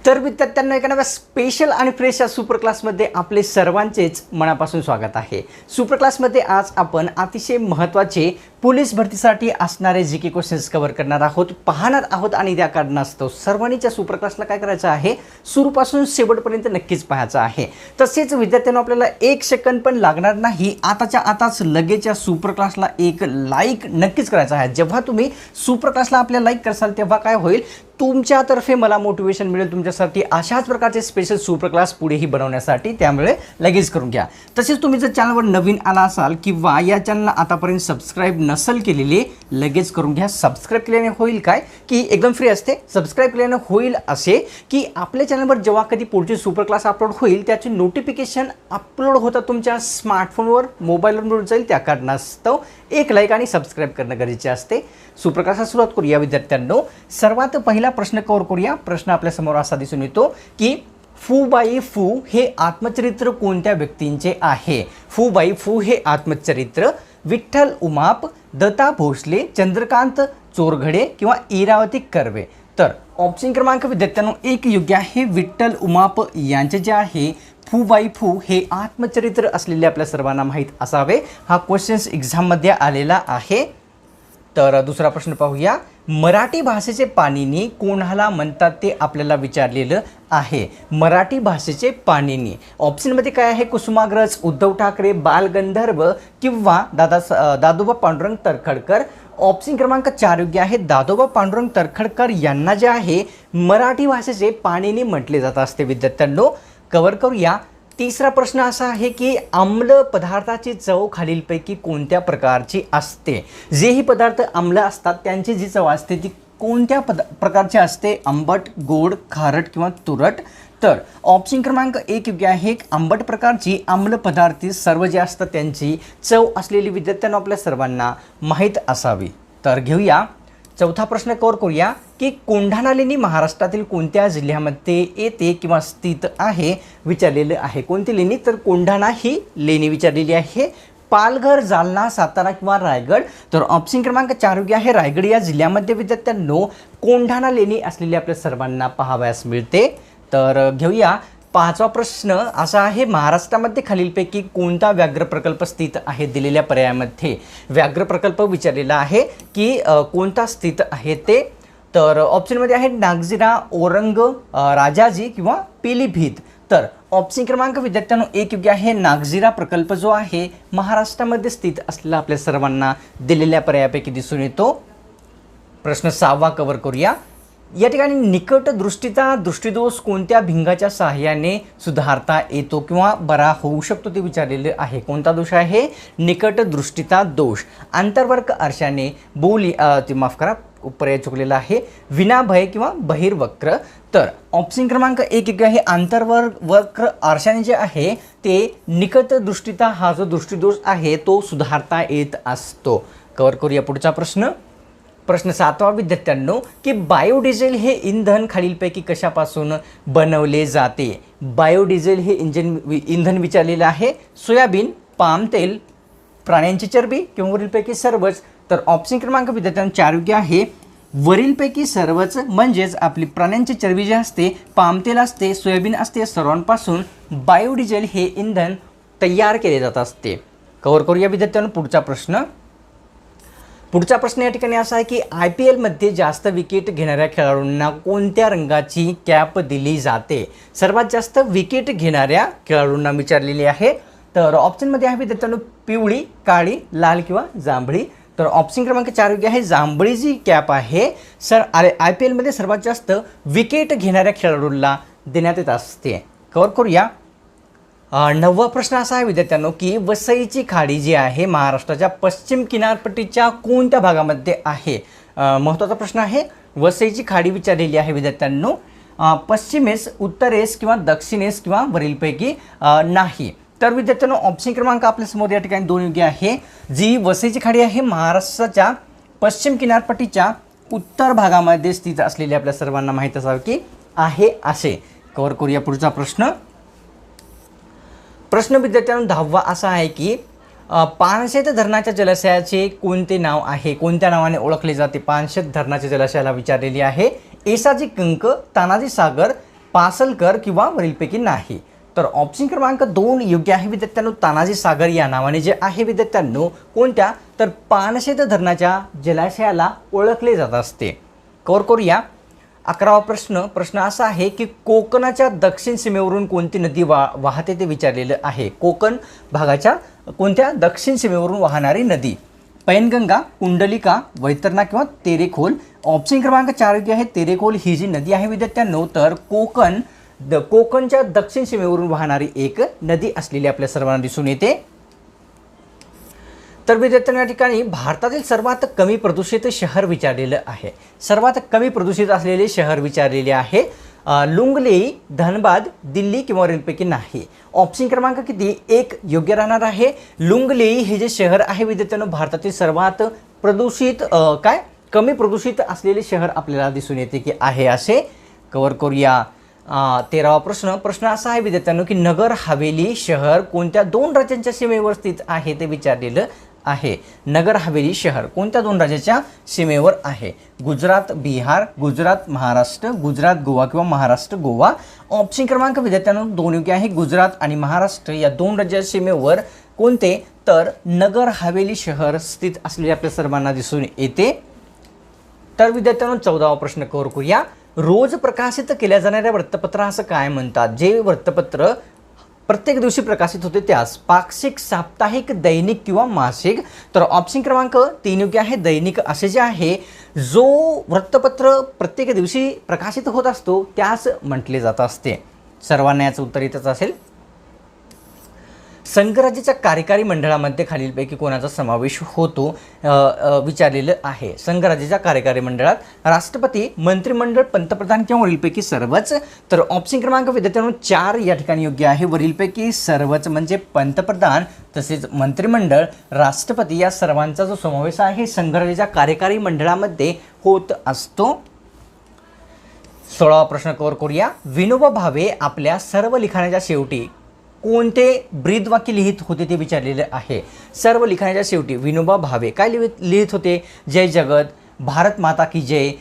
तर विद्यार्थ्यांना एका नव्या स्पेशल आणि फ्रेश या सुपर क्लासमध्ये आपले सर्वांचेच मनापासून स्वागत आहे। सुपर क्लासमध्ये आज आपण अतिशय महत्त्वाचे पोलीस भरतीसाठी असणारे जीके क्वेश्चन्स कव्हर करणार आहोत, पाहणार आहोत आणि त्या कारणास्तव सर्वांनीच्या सुपर क्लासला काय करायचं आहे, सुरूपासून शेवटपर्यंत नक्कीच पाहायचं आहे। तसेच विद्यार्थ्यांना आपल्याला एक सेकंद पण लागणार नाही, आताच्या आताच लगेच या सुपर क्लासला एक लाईक नक्कीच करायचा आहे। जेव्हा तुम्ही सुपर क्लासला आपल्या लाईक करसाल तेव्हा काय होईल, तुमच्यातर्फे मला मोटिवेशन मिळेल तुमच्यासाठी अशाच प्रकारचे स्पेशल सुपर क्लास पुढेही बनवण्यासाठी, त्यामुळे लगेच करून घ्या। तसेच तुम्ही जर चॅनलवर नवीन आला असाल किंवा या चॅनलला आतापर्यंत सबस्क्राइब नसेल केलेले, लगेच करून घ्या। सबस्क्राइब केल्याने होईल काय की एकदम फ्री असते, सबस्क्राइब केल्याने होईल असे की आपल्या चॅनलवर जेव्हा कधी पुढचे सुपर क्लास अपलोड होईल त्याचे नोटिफिकेशन अपलोड होता तुमच्या स्मार्टफोनवर, मोबाईलवर मिळून जाईल। त्या कारणास्तव एक लाईक आणि सबस्क्राइब करणं गरजेचे असते। सुपर क्लासला सुरुवात करूया विद्यार्थ्यांनो। सर्वात पहिला प्रश्न कव्हर करूया। प्रश्न आपल्या समोर असा दिसून येतो की फूबाई फू हे आत्मचरित्र कोणत्या व्यक्तींचे आहे? फूबाई फू हे आत्मचरित्र विठ्ठल उमाप, दत्ता भोसले, चंद्रकांत चोरघडे किंवा इरावती कर्वे। तर ऑप्शन क्रमांक विद्यार्थ्यांनो एक योग्य आहे। विठ्ठल उमाप यांचे जे आहे फूबाई फू हे आत्मचरित्र असलेले आपल्या सर्वांना माहीत असावे। हा क्वेश्चन्स एक्झाममध्ये आलेला आहे। तर दुसरा प्रश्न पाहूया। मराठी भाषेचे पाणिनी कोणाला म्हणतात ते आपल्याला विचारलेलं आहे। मराठी भाषेचे पाणिनी ऑप्शनमध्ये काय आहे? कुसुमाग्रज, उद्धव ठाकरे, बालगंधर्व किंवा दादोबा पांडुरंग तर्खडकर। ऑप्शन क्रमांक 4 योग्य आहे। दादोबा पांडुरंग तर्खडकर यांना जे आहे मराठी भाषेचे पाणिनी म्हटले जात असते। विद्यार्थ्यांनो कव्हर करूया। तिसरा प्रश्न असा आहे की आम्ल पदार्थाची चव खालीलपैकी कोणत्या प्रकारची असते? जेही पदार्थ आम्ल असतात त्यांची जी चव असते ती कोणत्या प्रकारची असते? आंबट, गोड, खारट किंवा तुरट? तर ऑप्शन क्रमांक 1 योग्य आहे। आंबट प्रकारची आम्ल पदार्थ सर्व जे असतात त्यांची चव असलेली विद्यार्थ्यांना आपल्या सर्वांना माहीत असावी। तर घेऊया चौथा प्रश्न कव्हर करूया की कोंढाणा लेणी महाराष्ट्रातील कोणत्या जिल्ह्यामध्ये येते किंवा स्थित आहे विचारलेलं आहे। कोणती लेणी? तर कोंढाणा ही लेणी विचारलेली आहे। पालघर, जालना, सातारा किंवा रायगड? तर ऑप्शन क्रमांक 4 योग्य आहे। रायगड या जिल्ह्यामध्ये विद्यार्थ्यांनो कोंढाणा लेणी असलेली आपल्या सर्वांना पाहावयास मिळते। तर घेऊया पाचवा प्रश्न असा आहे। महाराष्ट्रामध्ये खालीलपैकी कोणता व्याघ्र प्रकल्प स्थित आहे? दिलेल्या पर्यायामध्ये व्याघ्र प्रकल्प विचारलेला आहे की कोणता स्थित आहे ते? तर ऑप्शनमध्ये आहे नागझिरा, औरंग, राजाजी किंवा पिलीभीत। तर ऑप्शन क्रमांक विद्यार्थ्यांनो 1 योग्य आहे। नागझिरा प्रकल्प जो आहे महाराष्ट्रामध्ये स्थित असलेला आपल्या सर्वांना दिलेल्या पर्यायापैकी दिसून येतो। प्रश्न 6वा कव्हर करूया। या ठिकाणी निकट दृष्टीचा दृष्टिदोष कोणत्या भिंगाच्या सहाय्याने सुधारता येतो किंवा बरा होऊ शकतो ते विचारलेले आहे। कोणता दोष आहे? निकट दृष्टीचा दोष। आंतरवर्क आरशाने माफ करा पर्याय चुकलेला आहे, विनाभय किंवा बहिर्वक्र। तर ऑप्शन क्रमांक 1 योग्य आहे। आंतरवक्र आरशाने जे आहे ते निकट दृष्टीचा हा जो दृष्टिदोष आहे तो सुधारता येत असतो। कव्हर करूया पुढचा प्रश्न। प्रश्न 7वा विद्यार्थ्यांनो की बायोडिझेल हे इंधन खालीलपैकी कशापासून बनवले जाते? बायोडिझेल हे इंधन विचारलेलं आहे। सोयाबीन, पाम तेल, प्राण्यांची चरबी किंवा वरीलपैकी सर्वच? तर ऑप्शन क्रमांक विद्यार्थ्यांनो 4 योग्य आहे। वरीलपैकी सर्वच म्हणजेच आपली प्राण्यांची चरबी जी असते, पाम तेल असते, सोयाबीन असते, सर्वांपासून बायोडिझेल हे इंधन तयार केले जात असते। कव्हर करूया विद्यार्थ्यांनो पुढचा प्रश्न। पुढचा प्रश्न या ठिकाणी असा आहे की IPL मध्ये जास्त विकेट घेणाऱ्या खेळाडूंना कोणत्या रंगाची कॅप दिली जाते? सर्वात जास्त विकेट घेणाऱ्या खेळाडूंना विचारलेली आहे। तर ऑप्शनमध्ये आहे विद्यार्थ्यांनो पिवळी, काळी, लाल किंवा जांभळी? तर ऑप्शन क्रमांक 4 योग्य आहे। जांभळी जी कॅप आहे IPL मध्ये सर्वात जास्त विकेट घेणाऱ्या खेळाडूंना देण्यात येत असते। कव्हर करूया। 9वा प्रश्न असा आहे विद्यार्थ्यांनो की वसईची खाडी जी आहे महाराष्ट्राच्या पश्चिम किनारपट्टीच्या कोणत्या भागामध्ये आहे? महत्त्वाचा प्रश्न आहे। वसईची खाडी विचारलेली आहे विद्यार्थ्यांनो पश्चिमेस, उत्तरेस किंवा दक्षिणेस किंवा वरीलपैकी नाही? तर विद्यार्थ्यांनो ऑप्शन क्रमांक आपल्या समोर या ठिकाणी 2 योग्य आहे। जी वसईची खाडी आहे महाराष्ट्राच्या पश्चिम किनारपट्टीच्या उत्तर भागामध्ये स्थित असलेली आपल्या सर्वांना माहीत असावे की आहे असे। कव्हर करूया पुढचा प्रश्न। प्रश्न विद्यार्थ्यांनो 10वा असा आहे की पानशेत धरणाच्या जलाशयाचे कोणते नाव आहे? कोणत्या नावाने ओळखले जाते पानशेत धरणाच्या जलाशयाला विचारलेली आहे? एसाजी कंक, तानाजी सागर, पासलकर किंवा वरीलपैकी नाही. तर ऑप्शन क्रमांक 2 योग्य आहे विद्यार्थ्यांनो. तानाजी सागर या नावाने जे आहे विद्यार्थ्यांनो कोणत्या तर पानशेत धरणाच्या जलाशयाला ओळखले जात असते. कव्हर करूया. 11वा प्रश्न असा आहे की कोकणाच्या दक्षिण सीमेवरून कोणती नदी वाहते ते विचारलेलं आहे. कोकण भागाच्या कोणत्या दक्षिण सीमेवरून वाहणारी नदी. पैनगंगा, कुंडलिका, वैतरणा किंवा तेरेखोल. ऑप्शन क्रमांक 4 योग्य आहे. तेरेखोल ही जी नदी आहे विद्यार्थ्यांनो तर कोकणच्या दक्षिण सीमेवरून वाहणारी एक नदी असलेली आपल्या सर्वांना दिसून येते. तर विद्यार्थ्यांना या ठिकाणी भारतातील सर्वात कमी प्रदूषित शहर विचारलेलं आहे. सर्वात कमी प्रदूषित असलेले शहर विचारलेले आहे. लुंगलेई, धनबाद, दिल्ली किंवा वरीलपैकी नाही. ऑप्शन क्रमांक किती 1 योग्य राहणार आहे. लुंगलेई हे जे शहर आहे विद्यार्थ्यांनो भारतातील सर्वात प्रदूषित कमी प्रदूषित असलेले शहर आपल्याला दिसून येते की आहे असे. कव्हर करूया. 13वा प्रश्न असा आहे विद्यार्थ्यांनो की नगर हवेली शहर कोणत्या 2 राज्यांच्या सीमेवर स्थित आहे ते विचारलेलं आहे. नगर हवेली शहर कोणत्या 2 राज्याच्या सीमेवर आहे. गुजरात बिहार, गुजरात महाराष्ट्र, गुजरात गोवा किंवा महाराष्ट्र गोवा. ऑप्शन क्रमांक विद्यार्थ्यांनो 2 योग्य आहे. गुजरात आणि महाराष्ट्र या 2 राज्याच्या सीमेवर कोणते तर नगर हवेली शहर स्थित असलेले आपल्या सर्वांना दिसून येते. तर विद्यार्थ्यांनो 14वा प्रश्न कव्हर करूया. रोज प्रकाशित केल्या जाणाऱ्या वृत्तपत्र असं काय म्हणतात. जे वृत्तपत्र प्रत्येक दिवशी प्रकाशित होते त्यास पाक्षिक, साप्ताहिक, दैनिक किंवा मासिक. तर ऑप्शन क्रमांक 3 योग्य आहे. दैनिक असे जे आहे जो वृत्तपत्र प्रत्येक दिवशी प्रकाशित होत असतो त्यास म्हटले जात असते. सर्वांना याचं उत्तर येतच असेल. संघराज्याच्या कार्यकारी मंडळामध्ये खालीलपैकी कोणाचा समावेश होतो विचारलेलं आहे. संघराज्याच्या कार्यकारी मंडळात राष्ट्रपती, मंत्रिमंडळ, पंतप्रधान किंवा वरीलपैकी सर्वच. तर ऑप्शन क्रमांक विद्यार्थ्यांनो 4 या ठिकाणी योग्य आहे. वरीलपैकी सर्वच म्हणजे पंतप्रधान तसेच मंत्रिमंडळ, राष्ट्रपती या सर्वांचा जो समावेश आहे संघराज्याच्या कार्यकारी मंडळामध्ये होत असतो. 16वा प्रश्न कव्हर करूया. विनोबा भावे आपल्या सर्व लिखाणाच्या शेवटी कोणते ब्रीदवाक्य लिहित होते ते विचारलेले आहे. सर्व लिखाणाच्या शेवटी विनोबा भावे काय लिहित होते. जय जगत, भारत माता की जय,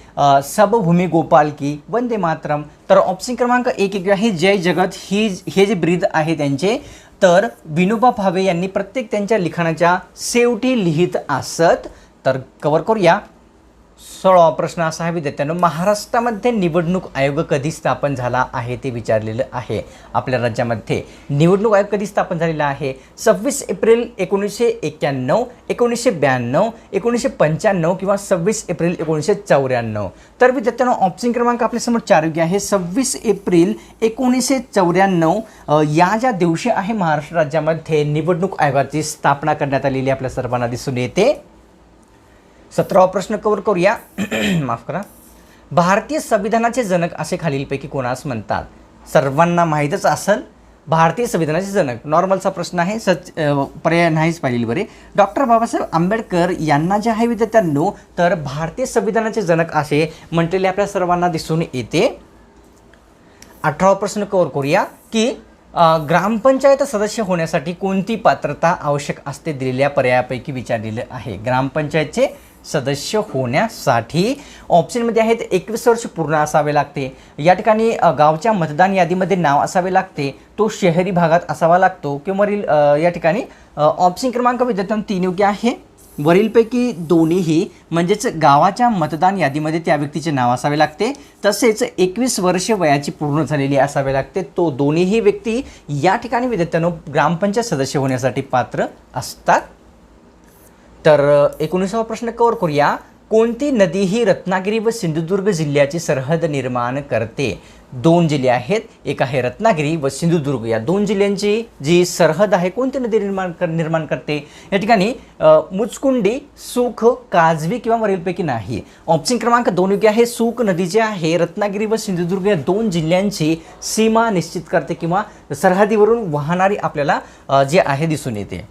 सब भूमी गोपाल की, वंदे मातरम. तर ऑप्शन क्रमांक 1 आहे. जय जगत हे जे ब्रीद आहे त्यांचे तर विनोबा भावे यांनी प्रत्येक त्यांच्या लिखाणाच्या शेवटी लिहित असत. तर कव्हर करूया. 16वा प्रश्न असा आहे विद्यार्थ्यांनो महाराष्ट्रामध्ये निवडणूक आयोग कधी स्थापन झाला आहे ते विचारलेलं आहे. आपल्या राज्यामध्ये निवडणूक आयोग कधी स्थापन झालेला आहे. 26 एप्रिल 1991, 1992, 1995 किंवा 26 एप्रिल 1994. तर विद्यार्थ्यांनो ऑप्शन क्रमांक आपल्यासमोर 4 योग्य आहे. 26 एप्रिल 1994 या ज्या दिवशी आहे महाराष्ट्र राज्यामध्ये निवडणूक आयोगाची स्थापना करण्यात आलेली आपल्या सर्वांना दिसून येते. 17वा प्रश्न कव्हर करूया. माफ करा. भारतीय संविधानाचे जनक असे खालीलपैकी कोणास म्हणतात. सर्वांना माहीतच असेल भारतीय संविधानाचे जनक. नॉर्मलचा प्रश्न आहे. पर्याय नाहीच पाहिजे बरे. डॉक्टर बाबासाहेब आंबेडकर यांना जे आहे विद्यार्थ्यांनो तर भारतीय संविधानाचे जनक असे म्हटलेले आपल्या सर्वांना दिसून येते. 18वा प्रश्न कव्हर करूया की ग्रामपंचायत सदस्य होण्यासाठी कोणती पात्रता आवश्यक असते दिलेल्या पर्यायापैकी विचारलेलं आहे. ग्रामपंचायतचे सदस्य होण्यासाठी ऑप्शनमध्ये आहेत 21 वर्ष पूर्ण असावे लागते. या ठिकाणी गावच्या मतदान यादीमध्ये नाव असावे लागते. तो शहरी भागात असावा लागतो किंवा या ठिकाणी ऑप्शन क्रमांक विद्यार्थ्यांनो 3 योग्य आहे. वरीलपैकी दोन्हीही म्हणजेच गावाच्या मतदान यादीमध्ये त्या व्यक्तीचे नाव असावे लागते तसेच 21 वर्ष वयाची पूर्ण झालेली असावे लागते. तो दोन्हीही व्यक्ती या ठिकाणी विद्यार्थ्यांनो ग्रामपंचायत सदस्य होण्यासाठी पात्र असतात. तर 19वा प्रश्न कव्हर करूया. कोणती नदी ही रत्नागिरी व सिंधुदुर्ग जिल्ह्याची सरहद निर्माण करते. 2 जिल्हे आहेत. एक आहे रत्नागिरी व सिंधुदुर्ग. या 2 जिल्ह्यांची जी सरहद आहे कोणती नदी निर्माण करते. या ठिकाणी मुचकुंडी, सूख, काजवी किंवा वरीलपैकी नाही. ऑप्शन क्रमांक 2 योग्य आहे. सूख नदी जी आहे रत्नागिरी व सिंधुदुर्ग या 2 जिल्ह्यांची सीमा निश्चित करते किंवा सरहदीवरून वाहणारी आपल्याला जे आहे दिसून येते.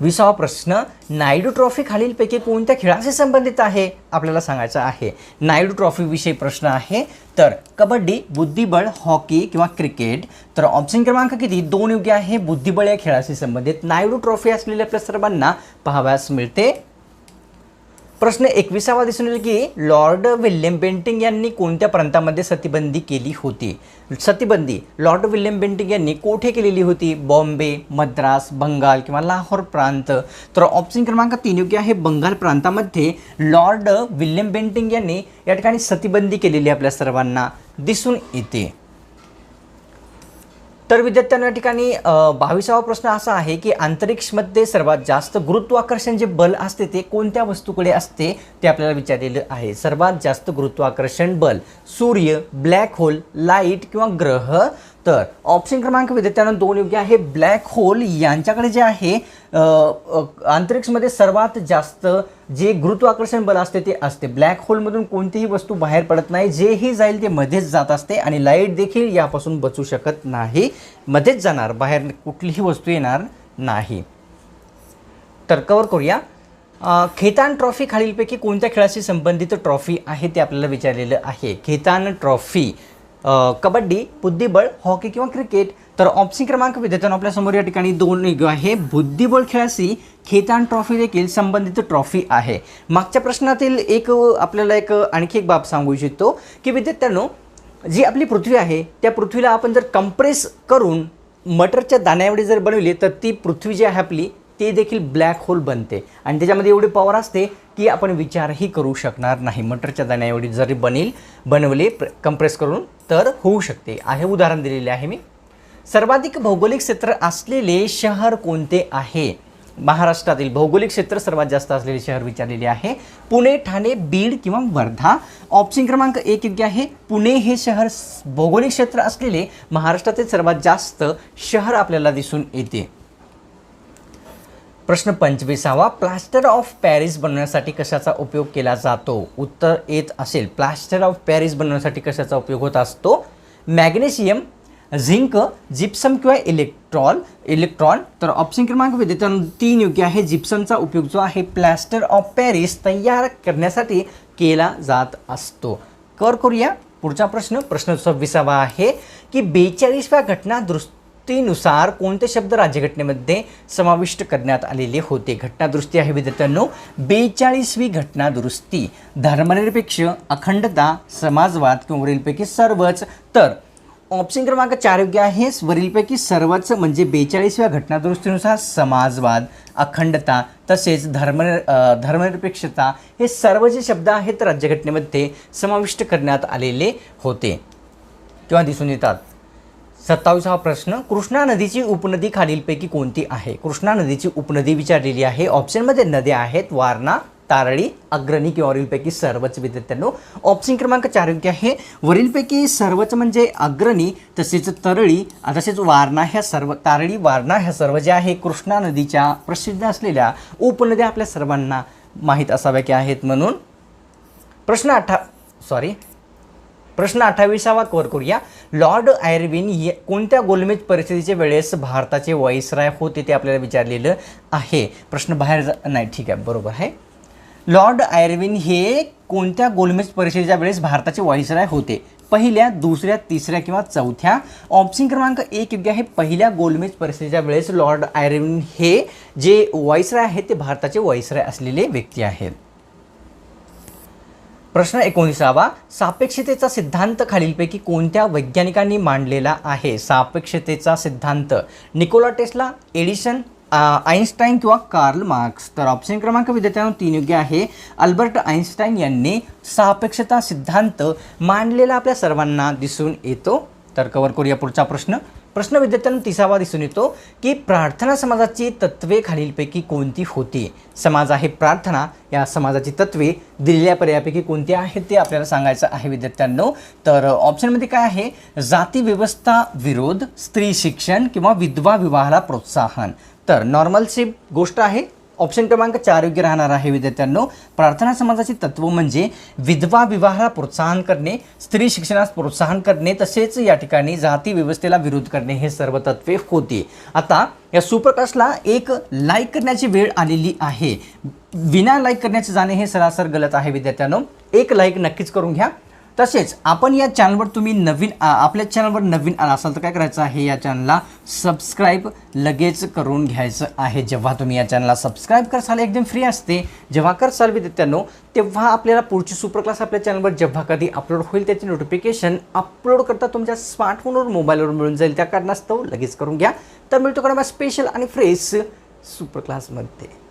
20वा प्रश्न. नायडू ट्रॉफी खालीलपैकी कोणत्या खेळाशी संबंधित आहे आपल्याला सांगायचं आहे. नायडू ट्रॉफी विषयी प्रश्न आहे. तर कबड्डी, बुद्धिबळ, हॉकी किंवा क्रिकेट. तर ऑप्शन क्रमांक किती 2 योग्य आहे. बुद्धिबळ या खेळाशी संबंधित नायडू ट्रॉफी असलेल्या आपल्या सर्वांना पाहावयास मिळते. प्रश्न 21 दिसून येईल की लॉर्ड विल्यम बेंटिंक यांनी कोणत्या प्रांतामध्ये सतीबंदी केली होती? सतीबंदी लॉर्ड विल्यम बेंटिंक यांनी कोठे केलेली होती? बॉम्बे, मद्रास, बंगाल किंवा लाहोर प्रांत. तर ऑप्शन क्रमांक 3 योग्य आहे. बंगाल प्रांतामध्ये लॉर्ड विल्यम बेंटिंक यांनी या ठिकाणी सतीबंदी केलेली आपल्या सर्वांना दिसून येते. तर विद्यार्थ्यांना या ठिकाणी 22वा प्रश्न असा आहे की अंतरिक्षमध्ये सर्वात जास्त गुरुत्वाकर्षण जे बल असते ते कोणत्या वस्तूकडे असते ते आपल्याला विचारलेलं आहे. सर्वात जास्त गुरुत्वाकर्षण बल सूर्य, ब्लॅक होल, लाईट किंवा ग्रह. तर ऑप्शन क्रमांक विद्यार्थ्यांना 2 योग्य आहे. ब्लॅक होल यांच्याकडे जे आहे अंतरिक्षमध्ये सर्वात जास्त जे गुरुत्वाकर्षण बल असते ते असते. ब्लॅक होलमधून कोणतीही वस्तू बाहेर पडत नाही, जेही जाईल ते मध्येच जात असते आणि लाईट देखील यापासून बचू शकत नाही, मध्येच जाणार, बाहेर कुठलीही वस्तू येणार नाही. तर कव्हर करूया. खेतान ट्रॉफी खालीलपैकी कोणत्या खेळाशी संबंधित ट्रॉफी आहे ते आपल्याला विचारलेलं आहे. खेतान ट्रॉफी कबड्डी, बुद्धिबळ, हॉकी किंवा क्रिकेट. तर ऑप्शन क्रमांक विद्यार्थ्यांनो आपल्यासमोर या ठिकाणी 2 आहे. बुद्धिबळ खेळाशी खेतान ट्रॉफी देखील संबंधित ट्रॉफी आहे. मागच्या प्रश्नातील आपल्याला आणखी एक बाब सांगू इच्छितो की विद्यार्थ्यांनो जी आपली पृथ्वी आहे त्या पृथ्वीला आपण जर कंप्रेस करून मटरच्या दाण्याएवढी जर बनवली तर ती पृथ्वी जी आहे आपली ते देखील ब्लॅक होल बनते आणि त्याच्यामध्ये एवढी पॉवर असते की आपण विचारही करू शकणार नाही. मटरच्या दाण्याएवढी जरी बनवली कंप्रेस करून तर होऊ शकते. उदाहरण दिलेले आहे मी. सर्वाधिक भौगोलिक क्षेत्र असलेले शहर कोणते आहे? महाराष्ट्रातील भौगोलिक क्षेत्र सर्वात जास्त असलेले शहर विचारलेले आहे. पुणे, ठाणे, बीड किंवा वर्धा. ऑप्शन क्रमांक 1 योग्य आहे. पुणे हे शहर भौगोलिक क्षेत्र असलेले महाराष्ट्रातील सर्वात जास्त शहर आपल्याला दिसून येते. प्रश्न 25 प्लास्टर ऑफ पॅरिस बनवण्यासाठी कशाचा उपयोग केला जातो? उत्तर येत असेल. प्लास्टर ऑफ पॅरिस बनवण्यासाठी कशाचा उपयोग होत असतो? मॅग्नेशियम, झिंक, जिप्सम किंवा इलेक्ट्रॉन. तर ऑप्शन क्रमांक विद्यार्थ्यांनो 3 योग्य आहे. जिप्समचा उपयोग जो आहे प्लास्टर ऑफ पॅरिस तयार करण्यासाठी केला जात असतो. करूया पुढचा प्रश्न. प्रश्न 26 आहे की 42व्या घटना दुरुस्तीनुसार कोणते शब्द राज्यघटनेमध्ये समाविष्ट करण्यात आलेले होते? घटनादुरुस्ती आहे विद्यार्थ्यांनो 42वी घटना दुरुस्ती. धर्मनिरपेक्ष, अखंडता, समाजवाद किंवा वरीलपैकी सर्वच. तर ऑप्शन क्रमांक 4 योग्य आहे. वरीलपैकी सर्वच म्हणजे 42व्या घटना दुरुस्तीनुसार समाजवाद, अखंडता तसेच धर्मनिरपेक्षता हे सर्व जे शब्द आहेत राज्यघटनेमध्ये समाविष्ट करण्यात आलेले होते किंवा दिसून येतात. 27वा प्रश्न. कृष्णा नदीची उपनदी खालीलपैकी कोणती आहे? कृष्णा नदीची उपनदी विचारलेली आहे. ऑप्शनमध्ये नद्या आहेत वारणा, तारळी, अग्रणी किंवा वरीलपैकी सर्वच विद्यार्थ्यांनो. ऑप्शन क्रमांक 4 योग्य आहे. वरीलपैकी सर्वच म्हणजे अग्रणी तसेच तरळी तसेच वारणा ह्या सर्व, तारळी, वारणा ह्या सर्व ज्या आहे कृष्णा नदीच्या प्रसिद्ध असलेल्या उपनद्या आपल्या सर्वांना माहीत असाव्या की आहेत म्हणून. प्रश्न 28 कव्हर करूया. लॉर्ड आयर्विन कोणत्या गोलमेज परिस्थितीच्या वेळेस भारताचे व्हाईसराय होते ते आपल्याला विचारलेलं आहे. प्रश्न बाहेर नाही, ठीक आहे, बरोबर आहे. लॉर्ड आयर्विन हे कोणत्या गोलमेज परिषदेच्या वेळेस भारताचे व्हाईसराय होते? पहिल्या, दुसऱ्या, तिसऱ्या किंवा चौथ्या. ऑप्शन क्रमांक 1 योग्य आहे. पहिल्या गोलमेज परिषदेच्या वेळेस लॉर्ड आयर्विन हे जे व्हाईसराय आहेत ते भारताचे व्हाईसराय असलेले व्यक्ती आहेत. प्रश्न 29 सापेक्षतेचा सिद्धांत खालीलपैकी कोणत्या वैज्ञानिकांनी मांडलेला आहे? सापेक्षतेचा सिद्धांत निकोला टेस्ला, एडिसन, आइन्स्टाईन किंवा कार्ल मार्क्स. तर ऑप्शन क्रमांक विद्यार्थ्यांनो 3 योग्य आहे. अल्बर्ट आइन्स्टाईन यांनी सापेक्षता सिद्धांत मांडलेला आपल्या सर्वांना दिसून येतो. तर कव्हर करूया पुढचा प्रश्न. प्रश्न विद्यार्थ्यांनो 30 दिसून येतो की प्रार्थना समाजाची तत्त्वे खालीलपैकी कोणती होती? समाज आहे प्रार्थना, या समाजाची तत्त्वे दिलेल्या पर्यायापैकी कोणती आहेत ते आपल्याला सांगायचं आहे विद्यार्थ्यांनो. तर ऑप्शनमध्ये काय आहे? जाती व्यवस्था विरोध, स्त्री शिक्षण किंवा विधवा विवाहाला प्रोत्साहन. तर नॉर्मलची गोष्ट आहे. ऑप्शन क्रमांक 4 योग्य राहणार आहे विद्यार्थ्यांनो. प्रार्थना समाजाची तत्व म्हणजे विधवा विवाहाला प्रोत्साहन करणे, स्त्री शिक्षणास प्रोत्साहन करणे तसेच या ठिकाणी जाती व्यवस्थेला विरोध करणे हे सर्व तत्वे होती. आता या सुप्रकाशला एक लाईक करण्याची वेळ आलेली आहे. विना लाईक करण्याचे जाणे हे सरासर गलत आहे विद्यार्थ्यांनो. एक लाईक नक्कीच करून घ्या. तसेच आपण या चॅनलवर तुम्ही आपल्या चॅनलवर नवीन आला असाल तर काय करायचं आहे, या चॅनलला सबस्क्राईब लगेच करून घ्यायचं आहे. जेव्हा तुम्ही या चॅनलला सबस्क्राईब करसाल, एकदम फ्री असते, जेव्हा करसाल विद्यार्थ्यांनो, तेव्हा आपल्याला पुढची सुपर क्लास आपल्या चॅनलवर जेव्हा कधी अपलोड होईल त्याची नोटिफिकेशन अपलोड करता तुमच्या स्मार्टफोनवर मोबाईलवर मिळून जाईल. त्या कारणास्तव लगेच करून घ्या. तर मिळतो कडे स्पेशल आणि फ्रेश सुपर क्लासमध्ये.